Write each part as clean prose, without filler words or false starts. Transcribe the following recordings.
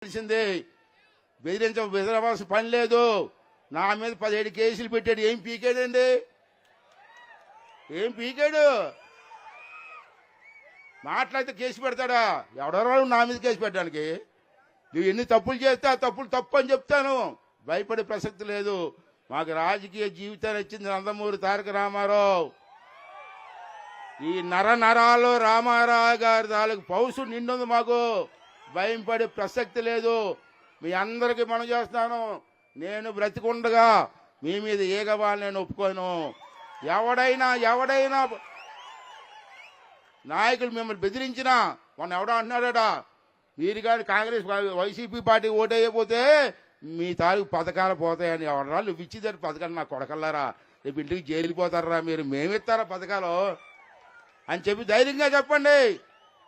తెలిసిందే. బెదిరవలసిన పని లేదు. నా మీద 17 కేసులు పెట్టాడు. ఏం పీకాడండి? ఏం పీకాడు? మాట్లాడితే కేసు పెడతాడా? ఎవడెవరు నా మీద కేసు పెట్టడానికి? నువ్వు ఎన్ని తప్పులు చేస్తే ఆ తప్పులు తప్పు అని చెప్తాను. భయపడే ప్రసక్తి లేదు. మాకు రాజకీయ జీవితాన్ని ఇచ్చింది నందమూరి తారక రామారావు. ఈ నరాల్లో రామారావు గారి తాలూకు పౌరుషం నిండుంది. మాకు భయం పడే ప్రసక్తి లేదు. మీ అందరికీ మనం చేస్తున్నాను. నేను బ్రతికుండగా మీ మీద ఏగవాళ్ళు నేను ఒప్పుకోను. ఎవడైనా నాయకులు మిమ్మల్ని బెదిరించినా మొన్న ఎవడో అంటున్నాడట, మీరు కానీ కాంగ్రెస్ వైసీపీ పార్టీ ఓటైపోతే మీ తాలూకు పథకాలు పోతాయని. ఎవడరా నువ్వు ఇచ్చిదారు పథకాలు? నా కొడకల్లారా, రేపు ఇంటికి జైలుకి పోతారా మీరు? మేమిస్తారా పథకాలు అని చెప్పి ధైర్యంగా చెప్పండి.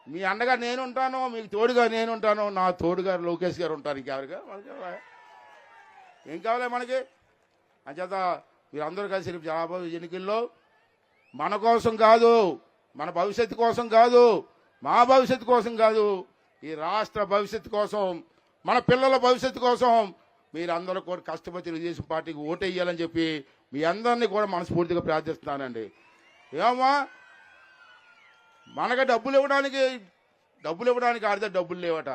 మీ అండగా నేనుంటాను, మీకు తోడుగా నేనుంటాను. నా తోడుగా లోకేష్ గారు ఉంటారు. ఇంకెవరిగా ఏం కావాలి మనకి? అంచేత మీరందరూ కలిసి రేపు రాబోయే ఎన్నికల్లో మన కోసం కాదు, మన భవిష్యత్తు కోసం కాదు, మా భవిష్యత్తు కోసం కాదు, ఈ రాష్ట్ర భవిష్యత్తు కోసం, మన పిల్లల భవిష్యత్తు కోసం మీరందరూ కూడా కష్టపడి తెలుగుదేశం పార్టీకి ఓటేయాలని చెప్పి మీ అందరినీ కూడా మనస్ఫూర్తిగా ప్రార్థిస్తున్నానండి. ఏమమ్మా, మనకు డబ్బులు ఇవ్వడానికి ఆడితే డబ్బులు లేవట.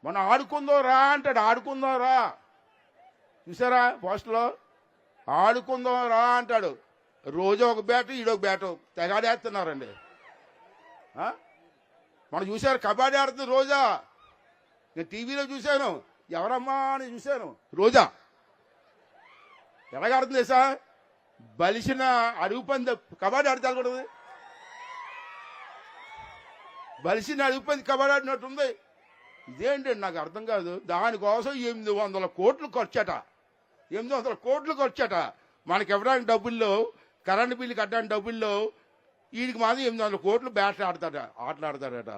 మనం ఆడుకుందో రా అంటాడు. ఆడుకుందో రా, చూసారా పోస్టులో? ఆడుకుందో రా అంటాడు. రోజు ఒక బ్యాటు, ఈడొక బ్యాటు తెగాడేస్తున్నారండి. మనం చూశారు కబడ్డీ ఆడుతుంది రోజా. నేను టీవీలో చూశాను. ఎవరమ్మా అని చూశాను. రోజా ఎలాగాడుతుంది సార్? బలిసిన అడుగు పంది కబడ్డీ ఆడితే కూడదు. బలిసిన అడుగు పంది కబడ్డీ ఆడినట్టుంది. ఇదేంటండి నాకు అర్థం కాదు. దానికోసం 800 కోట్లు ఖర్చట. 800 కోట్లు ఖర్చట. మనకి ఇవ్వడానికి డబ్బుల్లో, కరెంటు బిల్లు కట్టడానికి డబ్బుల్లో వీడికి మాత్రం 800 కోట్లు బ్యాట్లు ఆటలాడతాడట.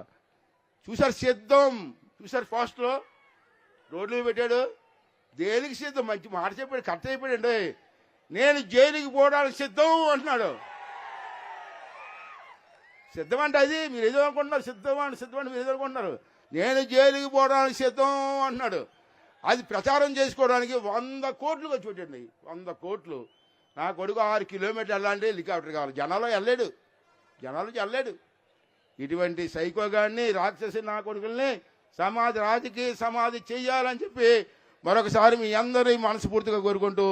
చూసారు సిద్ధం? చూసారు పోస్ట్లో రోడ్లు పెట్టాడు. దేనికి సిద్ధం? మంచి మాట చెప్పాడు, కరెక్ట్ అయిపోయాడండి. నేను జైలుకి పోవడానికి సిద్ధం అంటున్నాడు. సిద్ధం అంటే అది మీరు ఏదో అనుకుంటున్నారు. సిద్ధం అంటే మీరు ఏదో అనుకుంటున్నారు. నేను జైలుకి పోవడానికి సిద్ధం అంటున్నాడు. అది ప్రచారం చేసుకోవడానికి 100 కోట్లు ఖర్చు పెట్టండి. 100 కోట్లు. నా కొడుకు 6 కిలోమీటర్లు వెళ్ళాలంటే హెలికాప్టర్ కావాలి. జనాలు వెళ్ళాడు. ఇటువంటి సైకోగాన్ని, రాక్షసి నా కొడుకుల్ని రాజకీయ సమాధి చెయ్యాలని చెప్పి మరొకసారి మీ అందరి మనస్ఫూర్తిగా కోరుకుంటూ,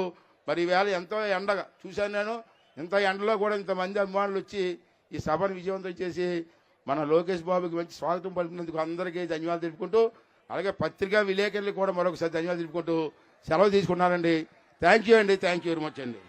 మరి ఈవేళ ఎంతో ఎండగా చూశాను నేను. ఇంత ఎండలో కూడా ఇంతమంది అభిమానులు వచ్చి ఈ సభను విజయవంతం చేసి మన లోకేష్ బాబుకి మంచి స్వాగతం పలికినందుకు అందరికీ ధన్యవాదాలు తెలుపుకుంటూ, అలాగే పత్రికా విలేకరులు కూడా మరొకసారి ధన్యవాదాలు తెలుపుకుంటూ సెలవు తీసుకున్నానండి. థ్యాంక్ యూ అండి. థ్యాంక్ యూ వెరీ మచ్ అండి.